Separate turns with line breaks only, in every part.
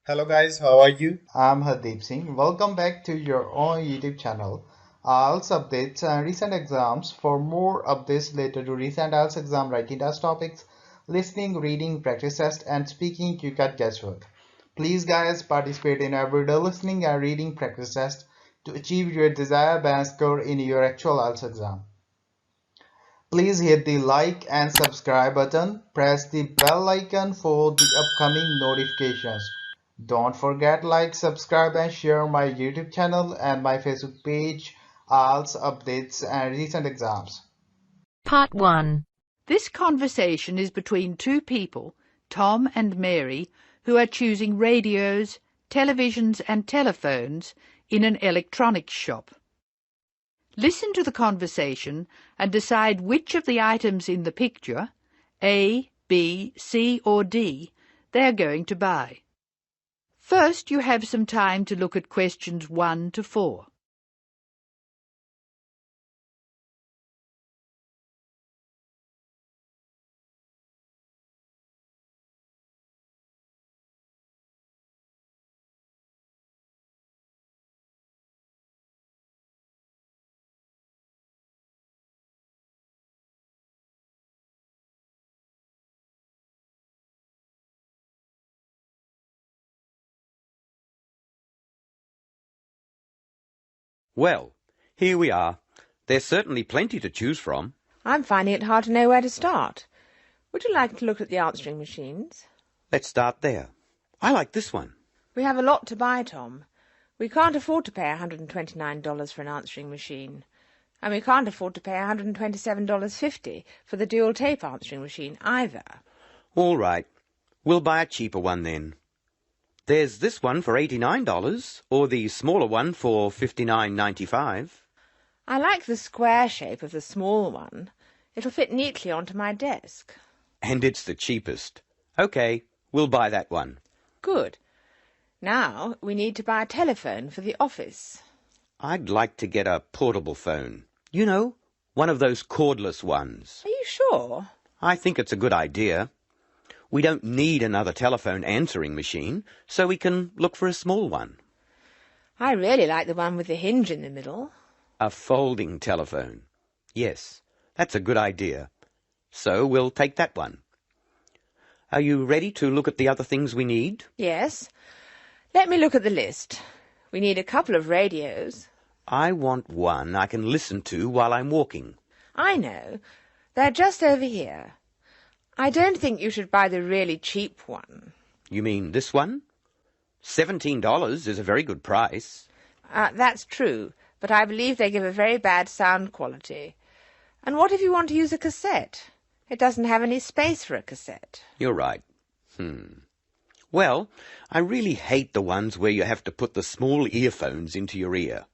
Hello guys, how are you?
I'm Hardeep Singh. Welcome back to your own YouTube channel. IELTS updates and recent exams. For more updates related to recent IELTS exam writing test topics, listening, reading, practice test, and speaking, you can guesswork. Please, guys, participate in everyday listening and reading practice test to achieve your desired band score in your actual IELTS exam. Please hit the like and subscribe button. Press the bell icon for the upcoming notifications. Don't forget like, subscribe and share my YouTube channel and my Facebook page, IELTS updates and recent exams.
Part 1. This conversation is between two people, Tom and Mary, who are choosing radios, televisions and telephones in an electronics shop. Listen to the conversation and decide which of the items in the picture, A, B, C or D, they are going to buy. First, you have some time to look at questions 1 to 4.
Well, here we are. There's certainly plenty to choose from.
I'm finding it hard to know where to start. Would you like to look at the answering machines?
Let's start there. I like this one.
We have a lot to buy, Tom. We can't afford to pay $129 for an answering machine. And we can't afford to pay $127.50 for the dual tape answering machine either.
All right. We'll buy a cheaper one then. There's this one for $89, or the smaller one for $59.95.
I like the square shape of the small one. It'll fit neatly onto my desk.
And it's the cheapest. Okay, we'll buy that one.
Good. Now we need to buy a telephone for the office.
I'd like to get a portable phone. You know, one of those cordless ones.
Are you sure?
I think it's a good idea. We don't need another telephone answering machine, so we can look for a small one.
I really like the one with the hinge in the middle.
A folding telephone. Yes, that's a good idea. So we'll take that one. Are you ready to look at the other things we need?
Yes. Let me look at the list. We need a couple of radios.
I want one I can listen to while I'm walking.
I know. They're just over here. I don't think you should buy the really cheap one.
You mean this one? $17 is a very good price.
That's true, but I believe they give a very bad sound quality. And what if you want to use a cassette? It doesn't have any space for a cassette.
You're right. Well, I really hate the ones where you have to put the small earphones into your ear.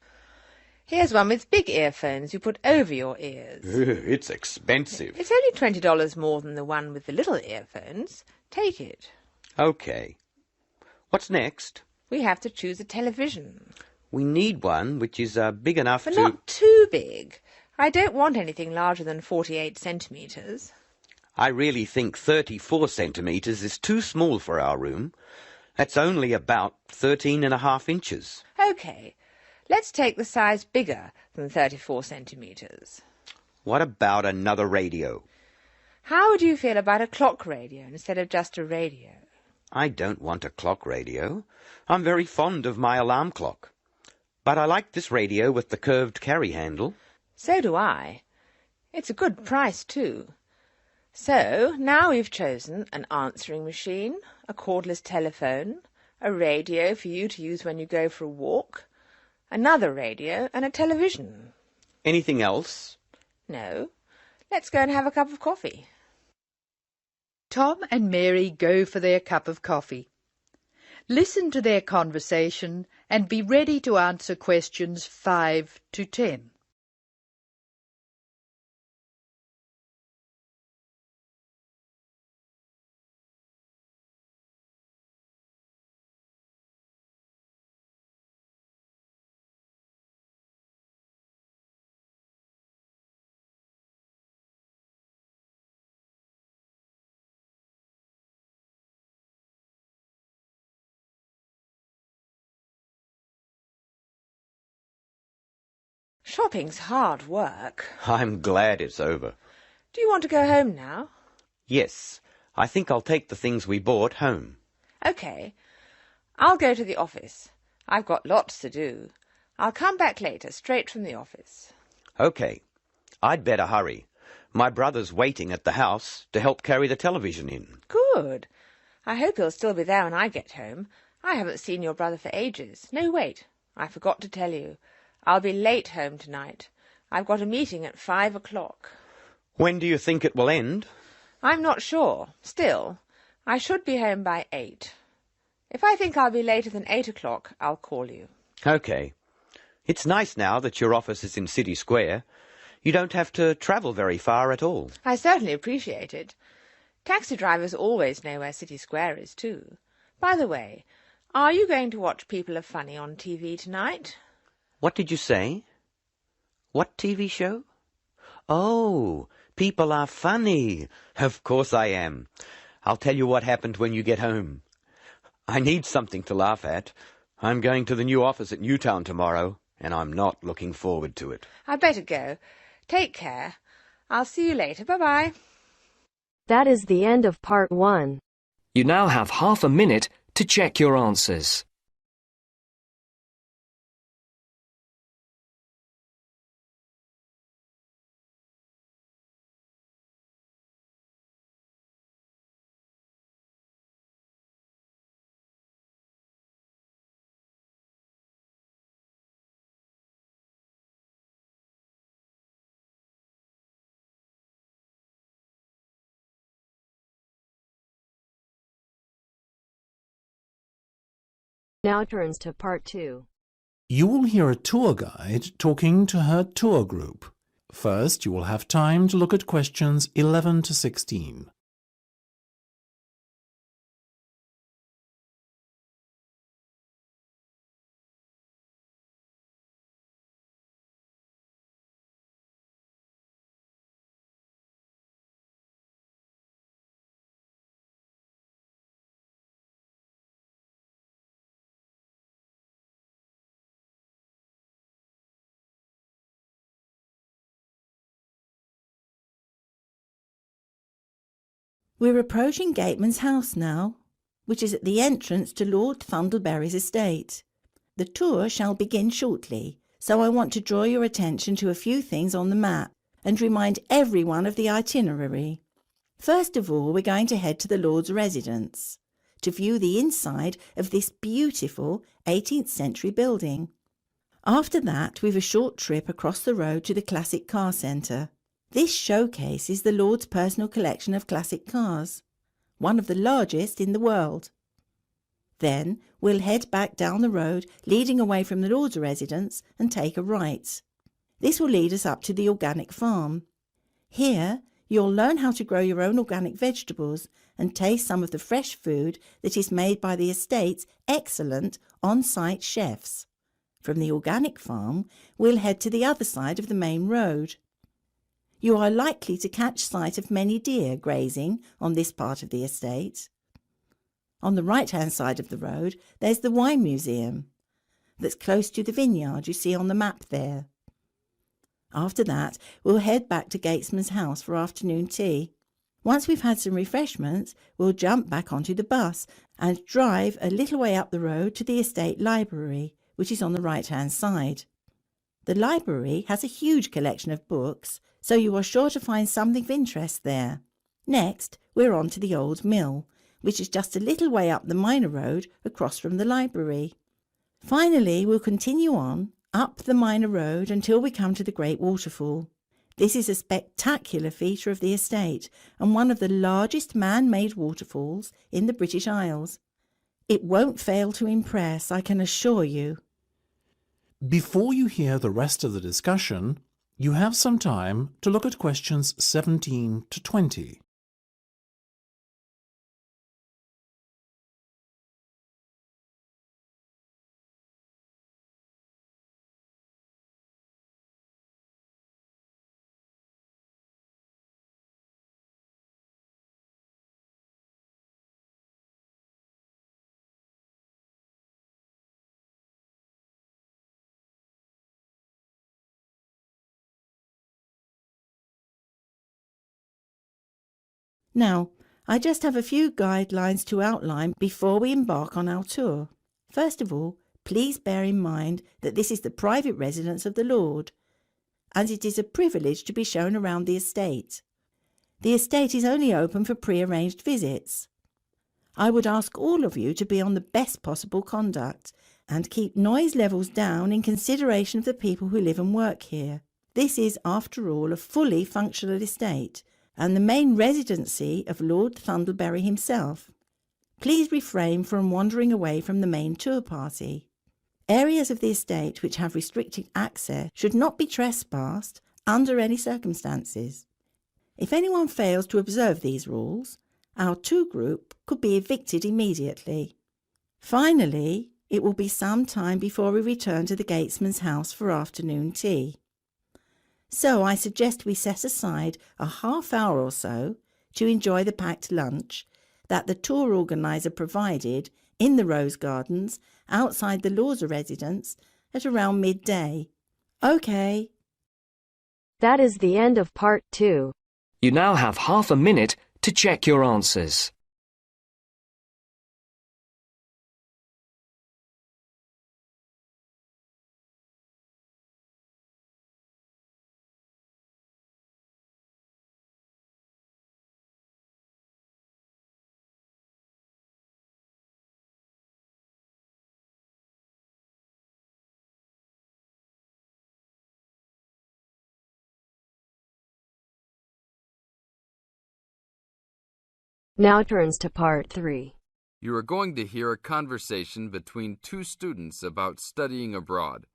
Here's one with big earphones you put over your ears.
It's expensive.
It's only $20 more than the one with the little earphones. Take it.
Okay. What's next?
We have to choose a television.
We need one which is big enough
But
to...
not too big. I don't want anything larger than 48 centimetres.
I really think 34 centimetres is too small for our room. That's only about 13.5 inches.
OK, let's take the size bigger than 34 centimetres.
What about another radio?
How would you feel about a clock radio instead of just a radio?
I don't want a clock radio. I'm very fond of my alarm clock. But I like this radio with the curved carry handle.
So do I. It's a good price too. So, now we've chosen an answering machine, a cordless telephone, a radio for you to use when you go for a walk, another radio and a television.
Anything else?
No. Let's go and have a cup of coffee.
Tom and Mary go for their cup of coffee. Listen to their conversation and be ready to answer questions 5 to 10.
Shopping's hard work.
I'm glad it's over.
Do you want to go home now?
Yes, I think I'll take the things we bought home.
OK. I'll go to the office. I've got lots to do. I'll come back later, straight from the office.
OK. I'd better hurry. My brother's waiting at the house to help carry the television in.
Good. I hope he'll still be there when I get home. I haven't seen your brother for ages. No, wait. I forgot to tell you. I'll be late home tonight. I've got a meeting at 5 o'clock.
When do you think it will end?
I'm not sure. Still, I should be home by 8. If I think I'll be later than 8 o'clock, I'll call you.
OK. It's nice now that your office is in City Square. You don't have to travel very far at all.
I certainly appreciate it. Taxi drivers always know where City Square is, too. By the way, are you going to watch People Are Funny on TV tonight?
What did you say? What TV show? Oh, People Are Funny. Of course I am. I'll tell you what happened when you get home. I need something to laugh at. I'm going to the new office at Newtown tomorrow, and I'm not looking forward to it.
I'd better go. Take care. I'll see you later. Bye-bye.
That is the end of part 1.
You now have half a minute to check your answers.
Now turns to part 2.
You will hear a tour guide talking to her tour group. First, you will have time to look at questions 11 to 16.
We're approaching Gateman's house now, which is at the entrance to Lord Thundleberry's estate. The tour shall begin shortly, so I want to draw your attention to a few things on the map and remind everyone of the itinerary. First of all, we're going to head to the Lord's residence to view the inside of this beautiful 18th century building. After that, we've a short trip across the road to the Classic Car Centre. This showcases the Lord's personal collection of classic cars, one of the largest in the world. Then we'll head back down the road leading away from the Lord's residence and take a right. This will lead us up to the organic farm. Here you'll learn how to grow your own organic vegetables and taste some of the fresh food that is made by the estate's excellent on-site chefs. From the organic farm, we'll head to the other side of the main road. You are likely to catch sight of many deer grazing on this part of the estate. On the right-hand side of the road, there's the wine museum that's close to the vineyard you see on the map there. After that, we'll head back to Gatesman's house for afternoon tea. Once we've had some refreshments, we'll jump back onto the bus and drive a little way up the road to the estate library, which is on the right-hand side. The library has a huge collection of books, so you are sure to find something of interest there. Next, we're on to the old mill, which is just a little way up the minor road across from the library. Finally, we'll continue on up the minor road until we come to the Great Waterfall. This is a spectacular feature of the estate and one of the largest man-made waterfalls in the British Isles. It won't fail to impress, I can assure you.
Before you hear the rest of the discussion, you have some time to look at questions 17 to 20.
Now, I just have a few guidelines to outline before we embark on our tour. First of all, please bear in mind that this is the private residence of the Lord, and it is a privilege to be shown around the estate. The estate is only open for pre-arranged visits. I would ask all of you to be on the best possible conduct and keep noise levels down in consideration of the people who live and work here. This is, after all, a fully functional estate and the main residency of Lord Thundleberry himself. Please refrain from wandering away from the main tour party. Areas of the estate which have restricted access should not be trespassed under any circumstances. If anyone fails to observe these rules, our tour group could be evicted immediately. Finally, it will be some time before we return to the gatesman's house for afternoon tea. So I suggest we set aside a half hour or so to enjoy the packed lunch that the tour organiser provided in the Rose Gardens outside the Lawser residence at around midday. OK.
That is the end of part 2.
You now have half a minute to check your answers.
Now turns to part 3.
You are going to hear a conversation between two students about studying abroad.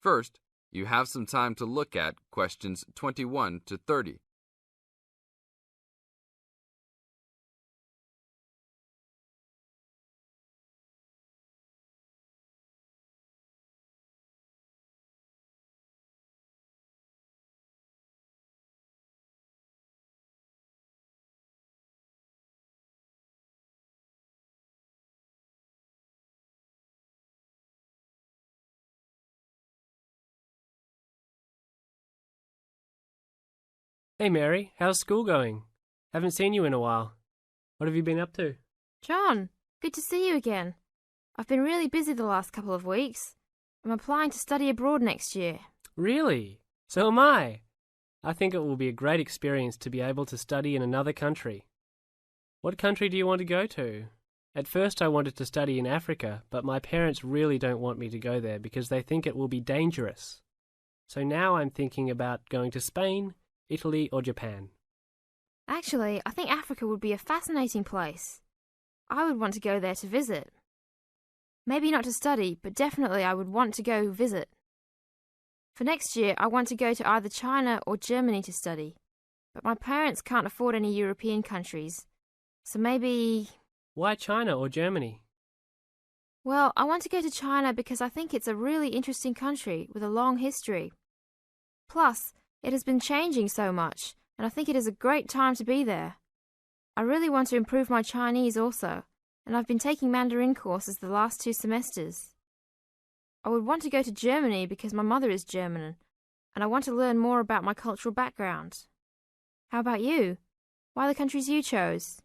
First, you have some time to look at questions 21 to 30.
Hey Mary, how's school going? Haven't seen you in a while. What have you been up to?
John, good to see you again. I've been really busy the last couple of weeks. I'm applying to study abroad next year.
Really? So am I. I think it will be a great experience to be able to study in another country. What country do you want to go to? At first I wanted to study in Africa, but my parents really don't want me to go there because they think it will be dangerous. So now I'm thinking about going to Spain, Italy or Japan.
Actually, I think Africa would be a fascinating place. I would want to go there to visit. Maybe not to study, but definitely I would want to go visit. For next year, I want to go to either China or Germany to study, but my parents can't afford any European countries, so maybe...
Why China or Germany?
Well, I want to go to China because I think it's a really interesting country with a long history. Plus, it has been changing so much, and I think it is a great time to be there. I really want to improve my Chinese also, and I've been taking Mandarin courses the last 2 semesters. I would want to go to Germany because my mother is German, and I want to learn more about my cultural background. How about you? Why the countries you chose?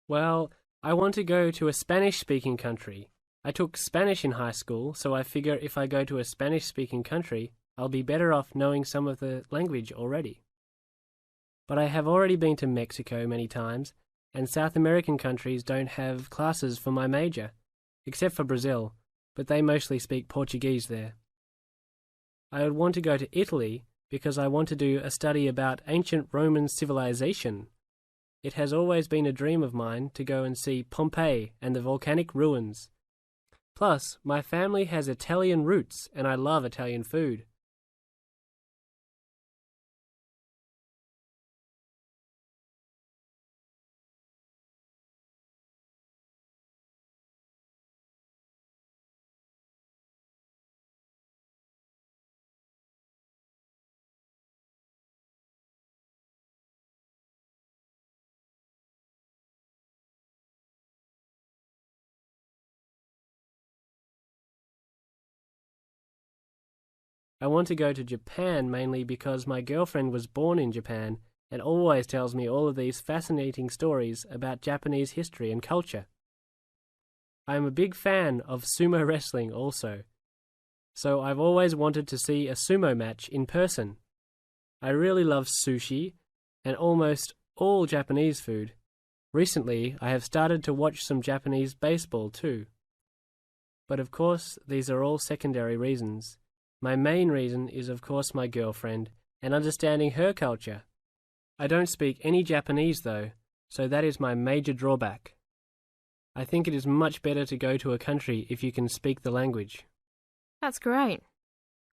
Well, I want to go to a Spanish-speaking country. I took Spanish in high school, so I figure if I go to a Spanish-speaking country, I'll be better off knowing some of the language already. But I have already been to Mexico many times, and South American countries don't have classes for my major, except for Brazil, but they mostly speak Portuguese there. I would want to go to Italy because I want to do a study about ancient Roman civilization. It has always been a dream of mine to go and see Pompeii and the volcanic ruins. Plus, my family has Italian roots, and I love Italian food. I want to go to Japan mainly because my girlfriend was born in Japan and always tells me all of these fascinating stories about Japanese history and culture. I am a big fan of sumo wrestling also, so I've always wanted to see a sumo match in person. I really love sushi and almost all Japanese food. Recently, I have started to watch some Japanese baseball too. But of course, these are all secondary reasons. My main reason is of course my girlfriend and understanding her culture. I don't speak any Japanese though, so that is my major drawback. I think it is much better to go to a country if you can speak the language.
That's great.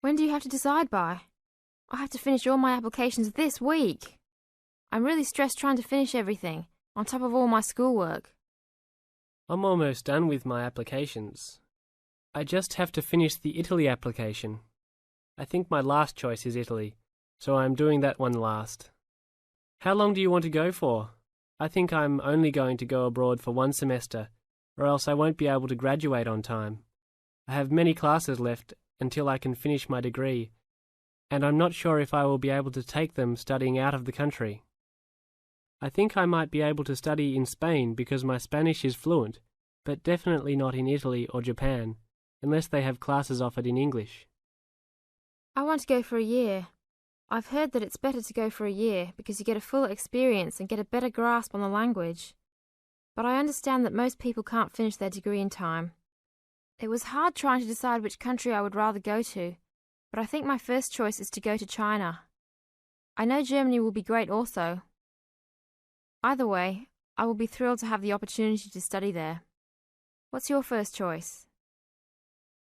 When do you have to decide by? I have to finish all my applications this week. I'm really stressed trying to finish everything, on top of all my schoolwork.
I'm almost done with my applications. I just have to finish the Italy application. I think my last choice is Italy, so I'm doing that one last. How long do you want to go for? I think I'm only going to go abroad for 1 semester, or else I won't be able to graduate on time. I have many classes left until I can finish my degree, and I'm not sure if I will be able to take them studying out of the country. I think I might be able to study in Spain because my Spanish is fluent, but definitely not in Italy or Japan, unless they have classes offered in English.
I want to go for a year. I've heard that it's better to go for a year because you get a full experience and get a better grasp on the language. But I understand that most people can't finish their degree in time. It was hard trying to decide which country I would rather go to, but I think my first choice is to go to China. I know Germany will be great also. Either way, I will be thrilled to have the opportunity to study there. What's your first choice?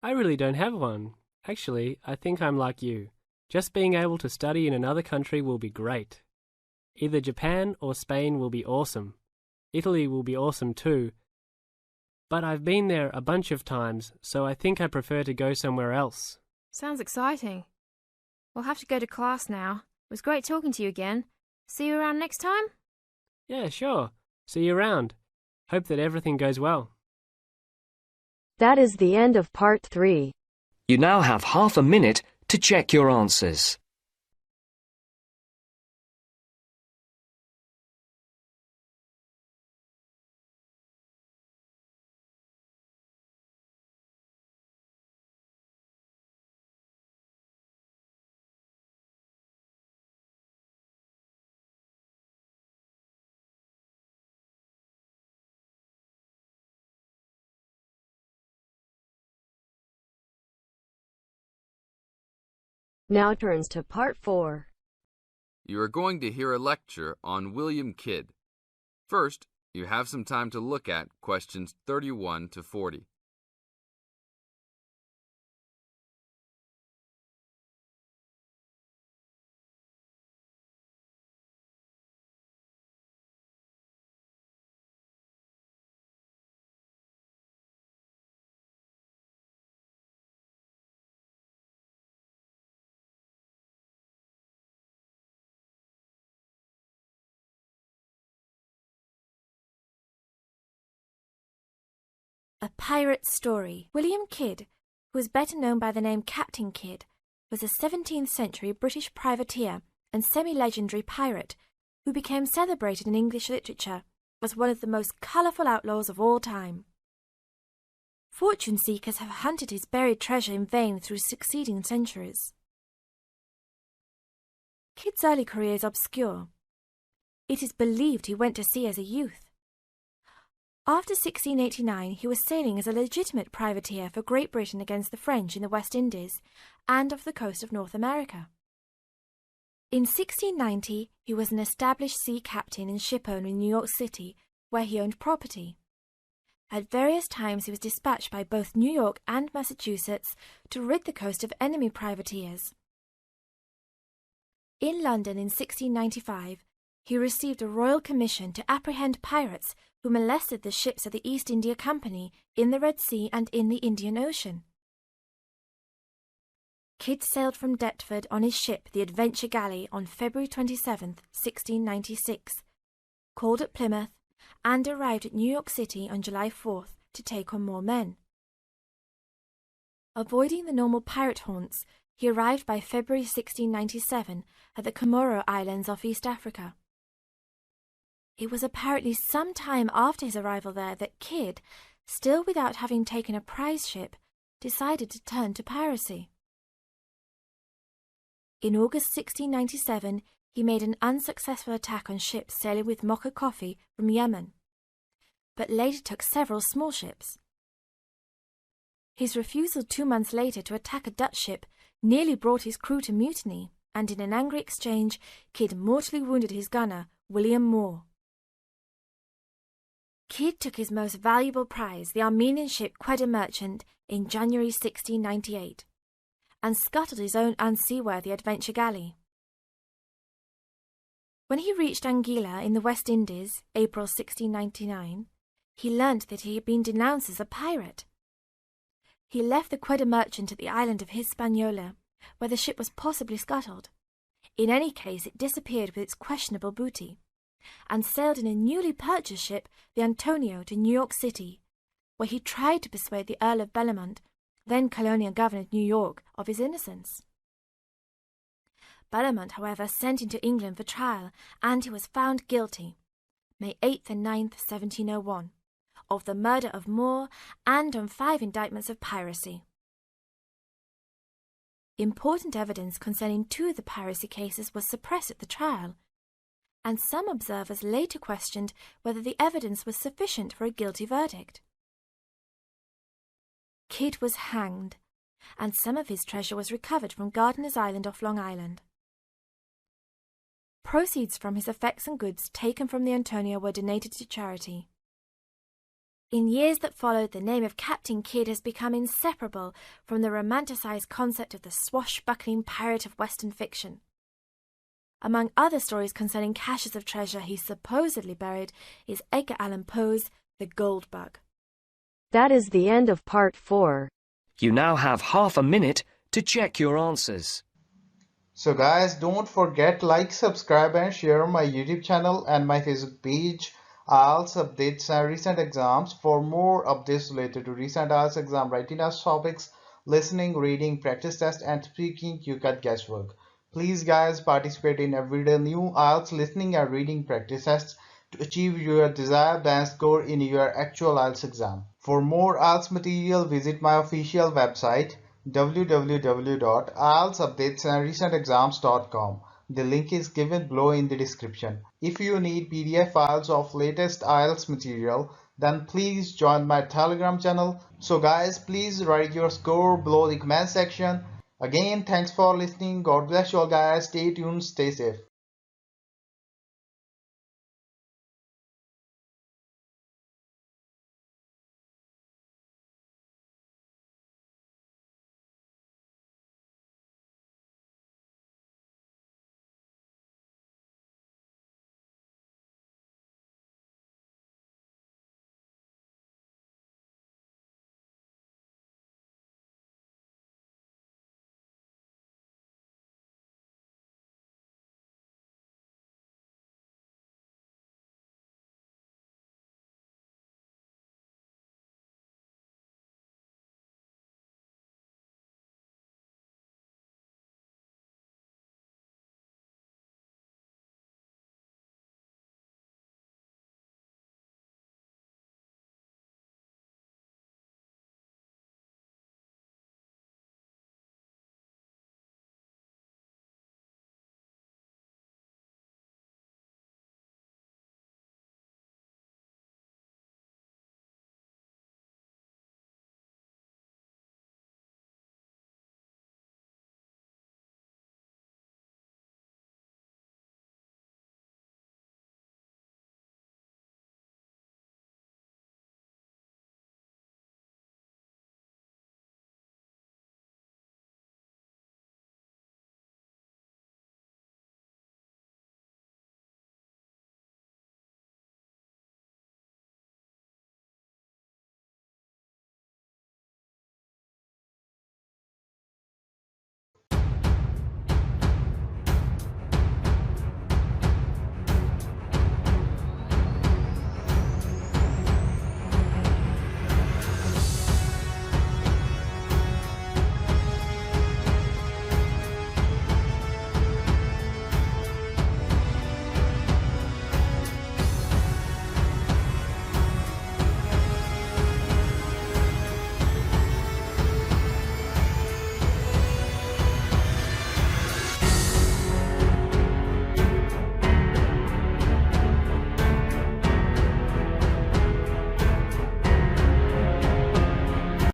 I really don't have one. Actually, I think I'm like you. Just being able to study in another country will be great. Either Japan or Spain will be awesome. Italy will be awesome too. But I've been there a bunch of times, so I think I prefer to go somewhere else.
Sounds exciting. We'll have to go to class now. It was great talking to you again. See you around next time?
Yeah, sure. See you around. Hope that everything goes well.
That is the end of part 3.
You now have half a minute to check your answers.
Now turns to part 4.
You are going to hear a lecture on William Kidd. First, you have some time to look at questions 31 to 40.
A Pirate Story. William Kidd, who was better known by the name Captain Kidd, was a 17th century British privateer and semi-legendary pirate who became celebrated in English literature as one of the most colourful outlaws of all time. Fortune seekers have hunted his buried treasure in vain through succeeding centuries. Kidd's early career is obscure. It is believed he went to sea as a youth. After 1689, he was sailing as a legitimate privateer for Great Britain against the French in the West Indies and off the coast of North America. In 1690, he was an established sea captain and shipowner in New York City, where he owned property. At various times, he was dispatched by both New York and Massachusetts to rid the coast of enemy privateers. In London in 1695, he received a royal commission to apprehend pirates who molested the ships of the East India Company in the Red Sea and in the Indian Ocean. Kidd sailed from Deptford on his ship, the Adventure Galley, on February 27, 1696, called at Plymouth, and arrived at New York City on July 4th to take on more men. Avoiding the normal pirate haunts, he arrived by February 1697 at the Comoro Islands off East Africa. It was apparently some time after his arrival there that Kidd, still without having taken a prize ship, decided to turn to piracy. In August 1697, he made an unsuccessful attack on ships sailing with mocha coffee from Yemen, but later took several small ships. His refusal 2 months later to attack a Dutch ship nearly brought his crew to mutiny, and in an angry exchange, Kidd mortally wounded his gunner, William Moore. Kidd took his most valuable prize, the Armenian ship Quetta Merchant, in January 1698, and scuttled his own unseaworthy adventure galley. When he reached Anguilla in the West Indies, April 1699, he learnt that he had been denounced as a pirate. He left the Quetta Merchant at the island of Hispaniola, where the ship was possibly scuttled. In any case, it disappeared with its questionable booty, and sailed in a newly purchased ship, the Antonio, to New York City, where he tried to persuade the Earl of Bellomont, then colonial governor of New York, of his innocence. Bellomont, however, sent him to England for trial, and he was found guilty, May 8th and 9th, 1701, of the murder of Moore and on 5 indictments of piracy. Important evidence concerning 2 of the piracy cases was suppressed at the trial, and some observers later questioned whether the evidence was sufficient for a guilty verdict. Kidd was hanged, and some of his treasure was recovered from Gardiner's Island off Long Island. Proceeds from his effects and goods taken from the Antonio were donated to charity. In years that followed, the name of Captain Kidd has become inseparable from the romanticized concept of the swashbuckling pirate of Western fiction. Among other stories concerning caches of treasure he supposedly buried is Edgar Allan Poe's The Gold Bug.
That is the end of part 4.
You now have half a minute to check your answers.
So guys, don't forget like, subscribe and share my YouTube channel and my Facebook page, IELTS updates and recent exams. For more updates related to recent IELTS exam writing test topics, listening, reading, practice test and speaking, you cut guesswork. Please guys, participate in everyday new IELTS listening and reading practice tests to achieve your desired band score in your actual IELTS exam. For more IELTS material, visit my official website www.ieltsupdatesandrecentexams.com. The link is given below in the description. If you need PDF files of latest IELTS material, then please join my Telegram channel. So guys, please write your score below the comment section. Again, thanks for listening. God bless you all guys. Stay tuned, stay safe.